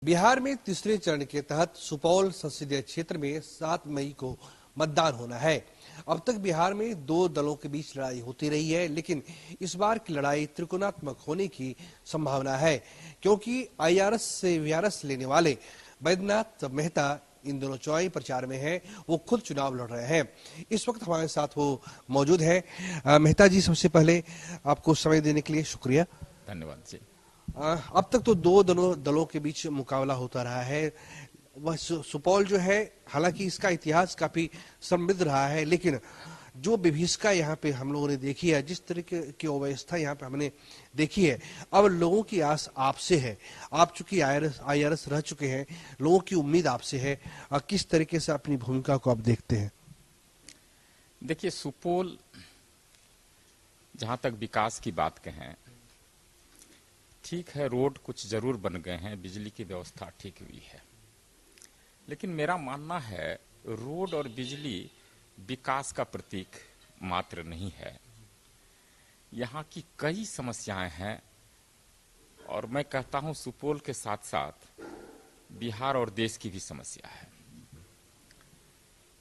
बिहार में तीसरे चरण के तहत सुपौल संसदीय क्षेत्र में 7 मई को मतदान होना है। अब तक बिहार में दो दलों के बीच लड़ाई होती रही है, लेकिन इस बार की लड़ाई त्रिकोणात्मक होने की संभावना है, क्योंकि आईआरएस से वीआरएस लेने वाले बैद्यनाथ मेहता इन दोनों चुनावी प्रचार में हैं। वो खुद चुनाव लड़ रहे हैं। इस वक्त हमारे साथ वो मौजूद है। मेहता जी, सबसे पहले आपको समय देने के लिए शुक्रिया। धन्यवाद जी। अब तक तो दो दलों के बीच मुकाबला होता रहा है। वह सुपौल जो है, हालांकि इसका इतिहास काफी समृद्ध रहा है, लेकिन जो विभीषिका यहाँ पे हम लोगों ने देखी है, जिस तरीके की अव्यवस्था यहाँ पे हमने देखी है, अब लोगों की आस आपसे है। आप चूंकि आईआरएस रह चुके हैं, लोगों की उम्मीद आपसे है। किस तरीके से अपनी भूमिका को आप देखते हैं? देखिए, सुपौल जहां तक विकास की बात कहें, ठीक है, रोड कुछ जरूर बन गए हैं, बिजली की व्यवस्था ठीक हुई है, लेकिन मेरा मानना है रोड और बिजली विकास का प्रतीक मात्र नहीं है। यहाँ की कई समस्याएं हैं, और मैं कहता हूं सुपौल के साथ साथ बिहार और देश की भी समस्या है।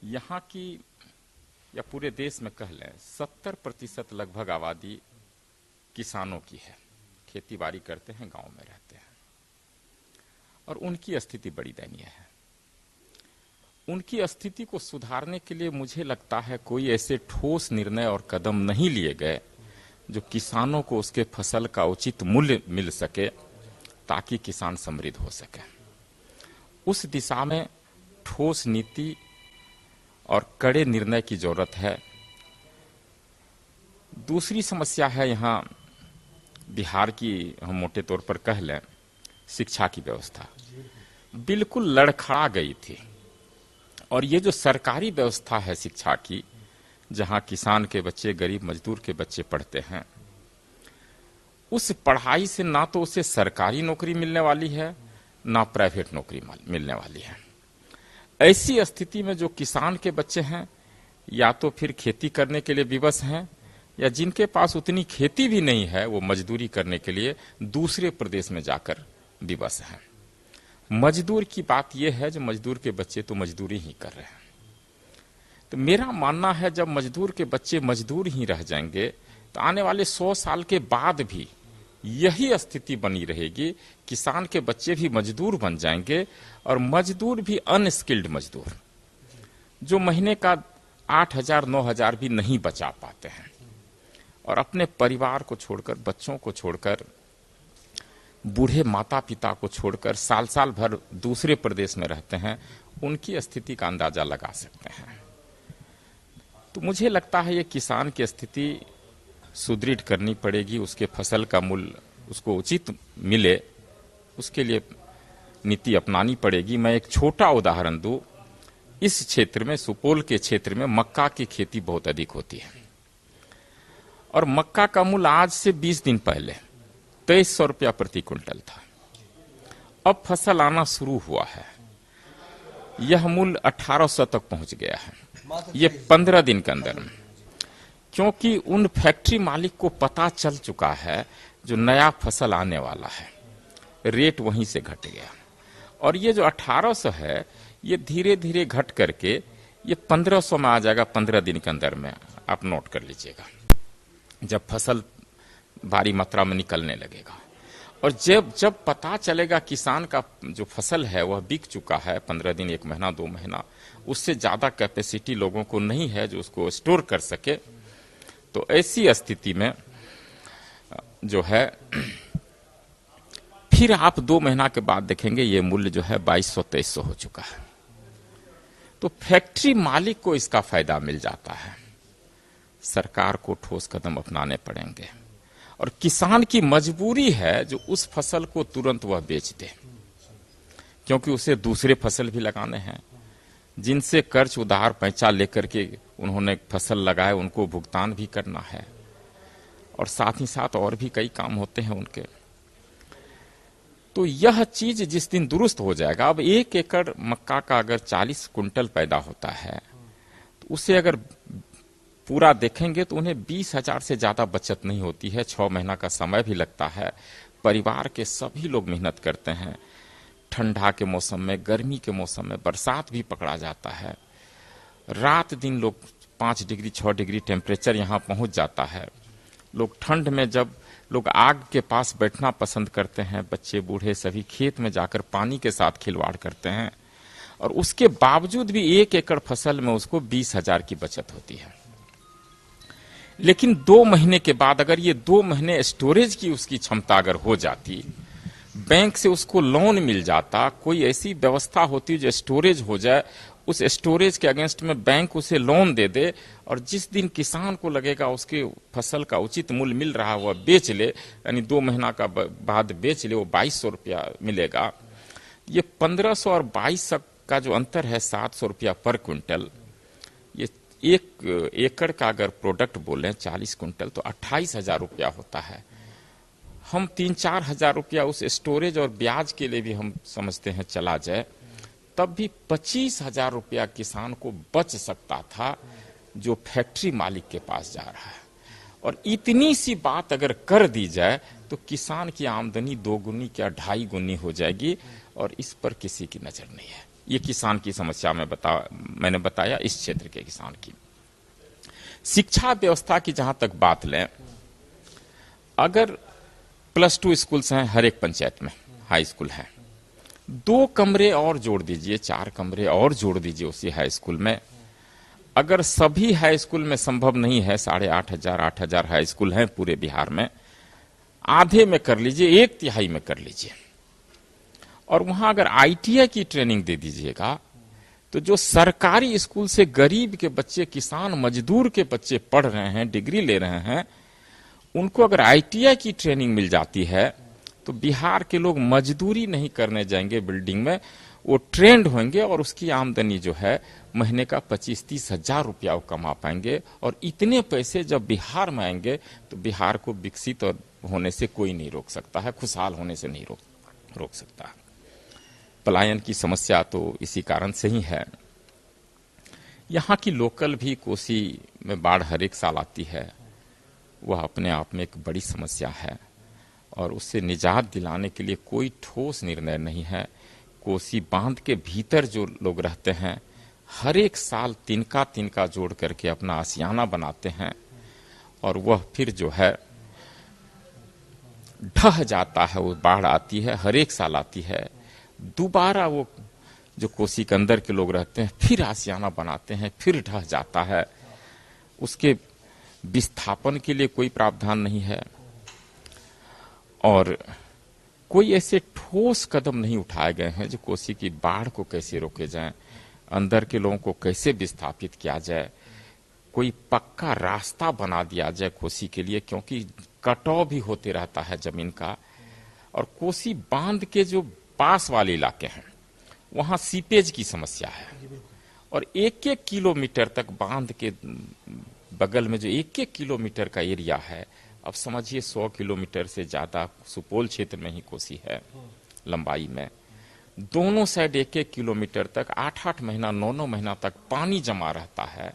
यहाँ की या पूरे देश में कह लें 70% लगभग आबादी किसानों की है, खेती बाड़ी करते हैं, गांव में रहते हैं, और उनकी स्थिति बड़ी दयनीय है। उनकी स्थिति को सुधारने के लिए मुझे लगता है कोई ऐसे ठोस निर्णय और कदम नहीं लिए गए जो किसानों को उसके फसल का उचित मूल्य मिल सके, ताकि किसान समृद्ध हो सके। उस दिशा में ठोस नीति और कड़े निर्णय की जरूरत है। दूसरी समस्या है यहाँ बिहार की, हम मोटे तौर पर कह लें, शिक्षा की व्यवस्था बिल्कुल लड़खड़ा गई थी। और ये जो सरकारी व्यवस्था है शिक्षा की, जहां किसान के बच्चे, गरीब मजदूर के बच्चे पढ़ते हैं, उस पढ़ाई से ना तो उसे सरकारी नौकरी मिलने वाली है, ना प्राइवेट नौकरी मिलने वाली है। ऐसी स्थिति में जो किसान के बच्चे हैं, या तो फिर खेती करने के लिए विवश हैं, या जिनके पास उतनी खेती भी नहीं है, वो मजदूरी करने के लिए दूसरे प्रदेश में जाकर विवश हैं। मजदूर की बात यह है, जो मजदूर के बच्चे तो मजदूरी ही कर रहे हैं। तो मेरा मानना है, जब मजदूर के बच्चे मजदूर ही रह जाएंगे, तो आने वाले 100 साल के बाद भी यही स्थिति बनी रहेगी। किसान के बच्चे भी मजदूर बन जाएंगे, और मजदूर भी अनस्किल्ड मजदूर, जो महीने का 8,000 9,000 भी नहीं बचा पाते हैं, और अपने परिवार को छोड़कर, बच्चों को छोड़कर, बूढ़े माता पिता को छोड़कर साल साल भर दूसरे प्रदेश में रहते हैं। उनकी स्थिति का अंदाजा लगा सकते हैं। तो मुझे लगता है ये किसान की स्थिति सुदृढ़ करनी पड़ेगी। उसके फसल का मूल्य उसको उचित मिले, उसके लिए नीति अपनानी पड़ेगी। मैं एक छोटा उदाहरण दूं, इस क्षेत्र में, सुपौल के क्षेत्र में मक्का की खेती बहुत अधिक होती है, और मक्का का मूल्य आज से 20 दिन पहले 2300 रुपया प्रति क्विंटल था। अब फसल आना शुरू हुआ है, यह मूल्य 1800 तक पहुंच गया है, ये 15 दिन के अंदर में। क्योंकि उन फैक्ट्री मालिक को पता चल चुका है जो नया फसल आने वाला है, रेट वहीं से घट गया। और ये जो 1800 है, ये धीरे धीरे घट करके ये 1500 में आ जाएगा 15 दिन के अंदर में। आप नोट कर लीजिएगा, जब फसल भारी मात्रा में निकलने लगेगा। और जब पता चलेगा किसान का जो फसल है वह बिक चुका है, 15 दिन, 1 महीना, 2 महीना, उससे ज्यादा कैपेसिटी लोगों को नहीं है जो उसको स्टोर कर सके, तो ऐसी स्थिति में जो है, फिर आप 2 महीना के बाद देखेंगे ये मूल्य जो है 2200-2300 हो चुका है। तो फैक्ट्री मालिक को इसका फायदा मिल जाता है। सरकार को ठोस कदम अपनाने पड़ेंगे, और किसान की मजबूरी है जो उस फसल को तुरंत वह बेच दे, क्योंकि उसे दूसरे फसल भी लगाने हैं। जिनसे कर्ज उधार पैसा लेकर के उन्होंने फसल लगाए, उनको भुगतान भी करना है, और साथ ही साथ और भी कई काम होते हैं उनके। तो यह चीज जिस दिन दुरुस्त हो जाएगा, अब 1 एकड़ मक्का का अगर 40 कुंटल पैदा होता है, तो उसे अगर पूरा देखेंगे तो उन्हें 20,000 से ज्यादा बचत नहीं होती है। 6 महीना का समय भी लगता है, परिवार के सभी लोग मेहनत करते हैं, ठंडा के मौसम में, गर्मी के मौसम में, बरसात भी पकड़ा जाता है। रात दिन लोग 5 डिग्री 6 डिग्री टेम्परेचर यहाँ पहुंच जाता है। लोग ठंड में जब लोग आग के पास बैठना पसंद करते हैं, बच्चे बूढ़े सभी खेत में जाकर पानी के साथ खिलवाड़ करते हैं, और उसके बावजूद भी 1 एकड़ फसल में उसको 20,000 की बचत होती है। लेकिन 2 महीने के बाद अगर ये 2 महीने स्टोरेज की उसकी क्षमता अगर हो जाती, बैंक से उसको लोन मिल जाता, कोई ऐसी व्यवस्था होती जो स्टोरेज हो जाए, उस स्टोरेज के अगेंस्ट में बैंक उसे लोन दे दे, और जिस दिन किसान को लगेगा उसके फसल का उचित मूल्य मिल रहा है वह बेच ले, यानी 2 महीना का बाद बेच ले, वो 2200 रुपया मिलेगा। ये 1500 और 2200 का जो अंतर है 700 रुपया पर क्विंटल, ये 1 एकड़ का अगर प्रोडक्ट बोले 40 क्विंटल तो 28,000 रुपया होता है। हम 3-4 हजार रुपया उस स्टोरेज और ब्याज के लिए भी हम समझते हैं चला जाए, तब भी 25,000 रुपया किसान को बच सकता था जो फैक्ट्री मालिक के पास जा रहा है। और इतनी सी बात अगर कर दी जाए तो किसान की आमदनी 2 गुनी क्या 2.5 गुनी हो जाएगी, और इस पर किसी की नजर नहीं है। ये किसान की समस्या मैंने बताया इस क्षेत्र के किसान की। शिक्षा व्यवस्था की जहां तक बात लें, अगर +2 स्कूल्स हैं हर एक पंचायत में, हाई स्कूल है, 2 कमरे और जोड़ दीजिए, 4 कमरे और जोड़ दीजिए उसी हाई स्कूल में। अगर सभी हाई स्कूल में संभव नहीं है, 8,500 हाई स्कूल हैं पूरे बिहार में, आधे में कर लीजिए, 1/3 में कर लीजिए, और वहां अगर ITI की ट्रेनिंग दे दीजिएगा, तो जो सरकारी स्कूल से गरीब के बच्चे, किसान मजदूर के बच्चे पढ़ रहे हैं, डिग्री ले रहे हैं, उनको अगर ITI की ट्रेनिंग मिल जाती है तो बिहार के लोग मजदूरी नहीं करने जाएंगे बिल्डिंग में, वो ट्रेंड होंगे और उसकी आमदनी जो है महीने का 25-30 हजार रुपया वो कमा पाएंगे। और इतने पैसे जब बिहार में आएंगे तो बिहार को विकसित और होने से कोई नहीं रोक सकता है, खुशहाल होने से नहीं रोक सकता। पलायन की समस्या तो इसी कारण से ही है। यहाँ की लोकल भी कोसी में बाढ़ हर एक साल आती है, वह अपने आप में एक बड़ी समस्या है, और उससे निजात दिलाने के लिए कोई ठोस निर्णय नहीं है। कोसी बांध के भीतर जो लोग रहते हैं, हर एक साल तिनका जोड़ करके अपना आशियाना बनाते हैं, और वह फिर जो है ढह जाता है। वो बाढ़ आती है, हर एक साल आती है, दोबारा वो जो कोसी के अंदर के लोग रहते हैं फिर आशियाना बनाते हैं, फिर ढह जाता है। उसके विस्थापन के लिए कोई प्रावधान नहीं है, और कोई ऐसे ठोस कदम नहीं उठाए गए हैं जो कोसी की बाढ़ को कैसे रोके जाएं, अंदर के लोगों को कैसे विस्थापित किया जाए, कोई पक्का रास्ता बना दिया जाए कोसी के लिए, क्योंकि कटाव भी होते रहता है जमीन का। और कोसी बांध के जो पास वाले इलाके हैं वहां सीपेज की समस्या है, और 1-1 किलोमीटर तक बांध के बगल में जो 1-1 किलोमीटर का एरिया है, अब समझिए 100 किलोमीटर से ज्यादा सुपौल क्षेत्र में ही कोसी है लंबाई में, दोनों साइड 1-1 किलोमीटर तक 8-8 महीना 9-9 महीना तक पानी जमा रहता है।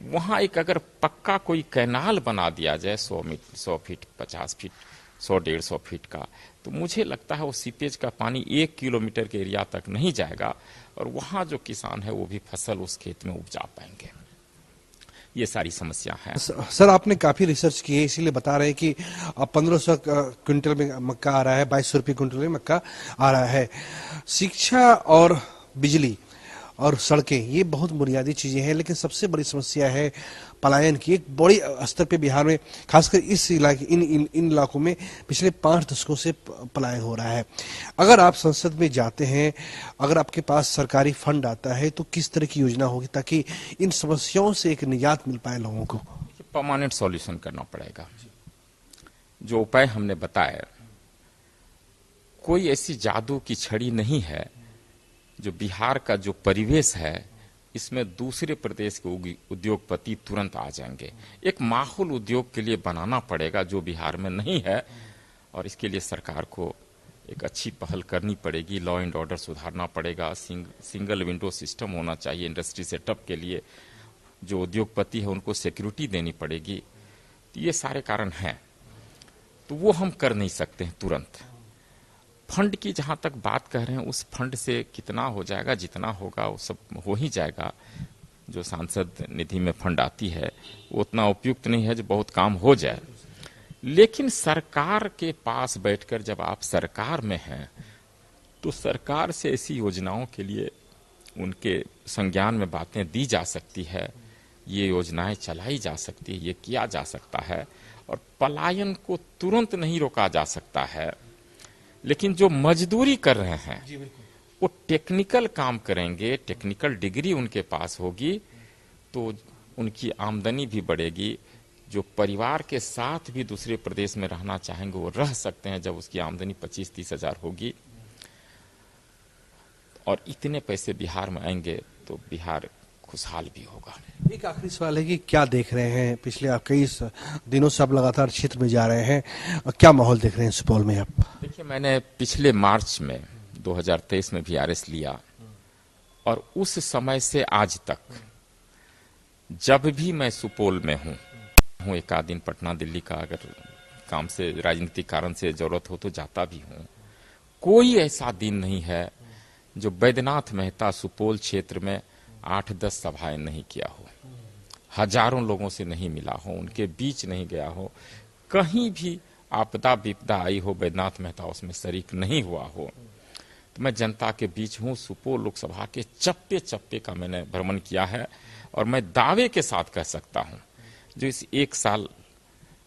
वहां एक अगर पक्का कोई कैनाल बना दिया जाए 100 फीट 50 फीट 100-150 फीट का, तो मुझे लगता है वो सीपेज का पानी 1 किलोमीटर के एरिया तक नहीं जाएगा, और वहां जो किसान है वो भी फसल उस खेत में उपजा पाएंगे। ये सारी समस्या है। सर, आपने काफी रिसर्च की है, इसीलिए बता रहे हैं कि 1500 क्विंटल में मक्का आ रहा है, 2200 रुपये क्विंटल में मक्का आ रहा है। शिक्षा और बिजली और सड़कें, ये बहुत बुनियादी चीजें हैं, लेकिन सबसे बड़ी समस्या है पलायन की। एक बड़ी स्तर पे बिहार में, खासकर इस इलाके इन इलाकों में पिछले 5 दशकों से पलायन हो रहा है। अगर आप संसद में जाते हैं, अगर आपके पास सरकारी फंड आता है, तो किस तरह की योजना होगी ताकि इन समस्याओं से एक निजात मिल पाए लोगों को? परमानेंट सॉल्यूशन करना पड़ेगा। जो उपाय हमने बताया, कोई ऐसी जादू की छड़ी नहीं है जो बिहार का जो परिवेश है इसमें दूसरे प्रदेश के उद्योगपति तुरंत आ जाएंगे। एक माहौल उद्योग के लिए बनाना पड़ेगा जो बिहार में नहीं है, और इसके लिए सरकार को एक अच्छी पहल करनी पड़ेगी। लॉ एंड ऑर्डर सुधारना पड़ेगा, सिंगल विंडो सिस्टम होना चाहिए इंडस्ट्री सेटअप के लिए, जो उद्योगपति है उनको सिक्योरिटी देनी पड़ेगी। तो ये सारे कारण हैं, तो वो हम कर नहीं सकते हैं तुरंत। फंड की जहां तक बात कर रहे हैं, उस फंड से कितना हो जाएगा, जितना होगा वो सब हो ही जाएगा। जो सांसद निधि में फंड आती है वो उतना उपयुक्त नहीं है जो बहुत काम हो जाए। लेकिन सरकार के पास बैठकर जब आप सरकार में हैं तो सरकार से ऐसी योजनाओं के लिए उनके संज्ञान में बातें दी जा सकती है, ये योजनाएं चलाई जा सकती है, ये किया जा सकता है, और पलायन को तुरंत नहीं रोका जा सकता है। लेकिन जो मजदूरी कर रहे हैं वो टेक्निकल काम करेंगे, टेक्निकल डिग्री उनके पास होगी तो उनकी आमदनी भी बढ़ेगी। जो परिवार के साथ भी दूसरे प्रदेश में रहना चाहेंगे वो रह सकते हैं जब उसकी आमदनी 25-30 हजार होगी। और इतने पैसे बिहार में आएंगे तो बिहार खुशहाल भी होगा। एक आखिरी सवाल है कि क्या देख रहे हैं, पिछले आप कई दिनों से आप लगातार क्षेत्र में जा रहे हैं, क्या माहौल देख रहे हैं सुपौल में आप? देखिए, मैंने पिछले मार्च में 2023 में वीआरएस लिया और उस समय से आज तक जब भी मैं सुपौल में हूँ, एक आध दिन पटना दिल्ली का अगर काम से राजनीतिक कारण से जरूरत हो तो जाता भी हूँ, कोई ऐसा दिन नहीं है जो बैद्यनाथ मेहता सुपौल क्षेत्र में 8-10 सभाएं नहीं किया हो, हजारों लोगों से नहीं मिला हो, उनके बीच नहीं गया हो, कहीं भी आपदा विपदा आई हो बैद्यनाथ मेहता उसमें शरीक नहीं हुआ हो। तो मैं जनता के बीच हूँ। सुपौल लोकसभा के चप्पे चप्पे का मैंने भ्रमण किया है और मैं दावे के साथ कह सकता हूँ, जो इस 1 साल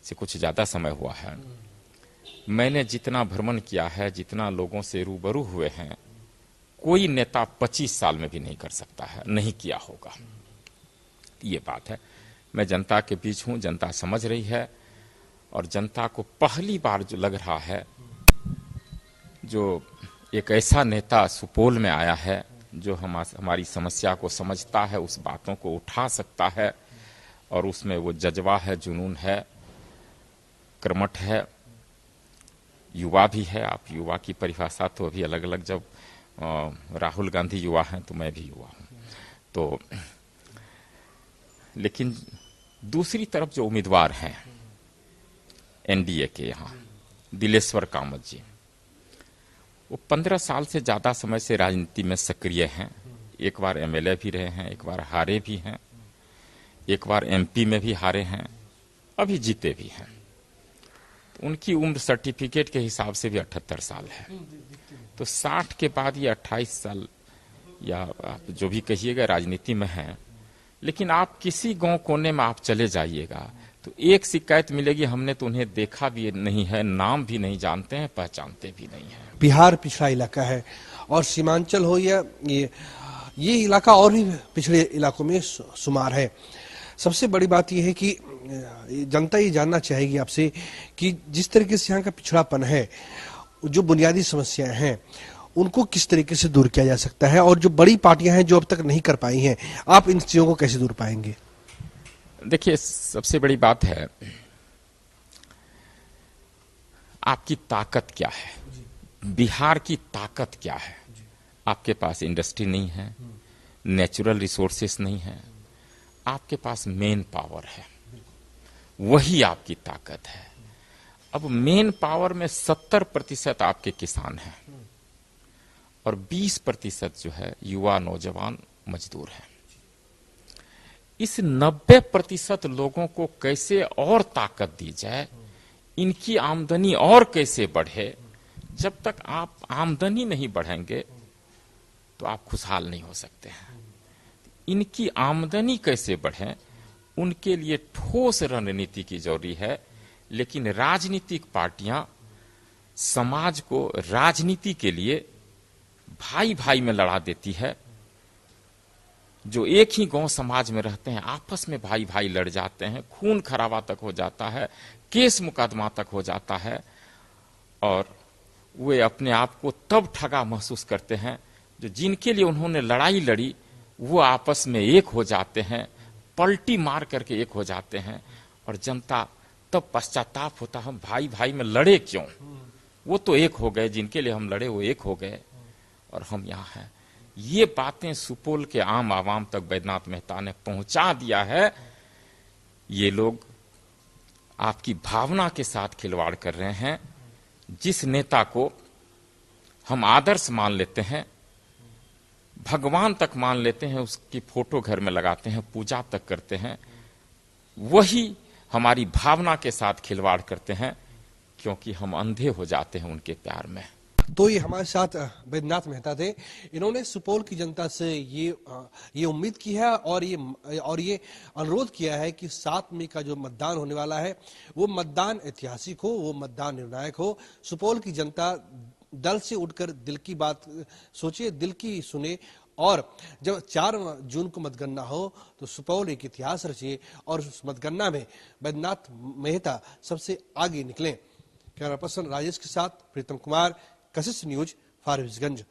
से कुछ ज्यादा समय हुआ है, मैंने जितना भ्रमण किया है, जितना लोगों से रूबरू हुए हैं, कोई नेता 25 साल में भी नहीं कर सकता है, नहीं किया होगा। ये बात है। मैं जनता के बीच हूं, जनता समझ रही है और जनता को पहली बार जो लग रहा है, जो एक ऐसा नेता सुपौल में आया है जो हमारी समस्या को समझता है, उस बातों को उठा सकता है और उसमें वो जज्बा है, जुनून है, कर्मठ है, युवा भी है। आप युवा की परिभाषा तो अभी अलग अलग, जब राहुल गांधी युवा हैं तो मैं भी युवा हूं। तो लेकिन दूसरी तरफ जो उम्मीदवार हैं एनडीए के, यहाँ दिलेश्वर कामत जी, वो 15 साल से ज्यादा समय से राजनीति में सक्रिय हैं। एक बार एमएलए भी रहे हैं, एक बार हारे भी हैं, एक बार एमपी में भी हारे हैं, अभी जीते भी हैं। तो उनकी उम्र सर्टिफिकेट के हिसाब से भी 78 साल है। तो 60 के बाद ये 28 साल या आप जो भी कहिएगा राजनीति में हैं। लेकिन आप किसी गांव कोने में आप चले जाइएगा तो एक शिकायत मिलेगी, हमने तो उन्हें देखा भी नहीं है, नाम भी नहीं जानते हैं, पहचानते भी नहीं हैं। बिहार पिछड़ा इलाका है और सीमांचल हो या ये इलाका और भी पिछड़े इलाकों में शुमार है। सबसे बड़ी बात यह है कि जनता ये जानना चाहेगी आपसे कि जिस तरीके से यहाँ का पिछड़ापन है, जो बुनियादी समस्याएं हैं, उनको किस तरीके से दूर किया जा सकता है, और जो बड़ी पार्टियां हैं जो अब तक नहीं कर पाई हैं, आप इन चीजों को कैसे दूर पाएंगे? देखिए, सबसे बड़ी बात है आपकी ताकत क्या है, बिहार की ताकत क्या है। आपके पास इंडस्ट्री नहीं है, नेचुरल रिसोर्सेस नहीं है, आपके पास मेन पावर है, वही आपकी ताकत है। अब मेन पावर में 70% आपके किसान हैं और 20% जो है युवा, नौजवान, मजदूर हैं। इस 90% लोगों को कैसे और ताकत दी जाए, इनकी आमदनी और कैसे बढ़े। जब तक आप आमदनी नहीं बढ़ेंगे तो आप खुशहाल नहीं हो सकते हैं। इनकी आमदनी कैसे बढ़े, उनके लिए ठोस रणनीति की जरूरी है। लेकिन राजनीतिक पार्टियां समाज को राजनीति के लिए भाई भाई में लड़ा देती है। जो एक ही गांव समाज में रहते हैं आपस में भाई भाई लड़ जाते हैं, खून खराबा तक हो जाता है, केस मुकदमा तक हो जाता है, और वे अपने आप को तब ठगा महसूस करते हैं जो जिनके लिए उन्होंने लड़ाई लड़ी वो आपस में एक हो जाते हैं, पलटी मार करके एक हो जाते हैं, और जनता तब पश्चाताप होता, हम भाई भाई में लड़े क्यों, वो तो एक हो गए, जिनके लिए हम लड़े वो एक हो गए और हम यहाँ हैं। ये बातें सुपौल के आम आवाम तक बैद्यनाथ मेहता ने पहुंचा दिया है। ये लोग आपकी भावना के साथ खिलवाड़ कर रहे हैं। जिस नेता को हम आदर्श मान लेते हैं, भगवान तक मान लेते हैं, उसकी फोटो घर में लगाते हैं, पूजा तक करते हैं, वही हमारी भावना के साथ खिलवाड़ करते हैं, क्योंकि हम अंधे हो जाते हैं उनके प्यार में। तो ये हमारे साथ बैद्यनाथ मेहता थे। इन्होंने सुपौल की जनता से ये उम्मीद की है और ये अनुरोध किया है कि 7 मई का जो मतदान होने वाला है वो मतदान ऐतिहासिक हो, वो मतदान निर्णायक हो। सुपौल की जनता दल से उठकर दिल की बात सोचे, दिल की सुने, और जब 4 जून को मतगणना हो तो सुपौल एक इतिहास रचे और उस मतगणना में बैद्यनाथ मेहता सबसे आगे निकलें। कैमरा पर्सन राजेश के साथ प्रीतम कुमार, कशिश न्यूज, फारबिसगंज।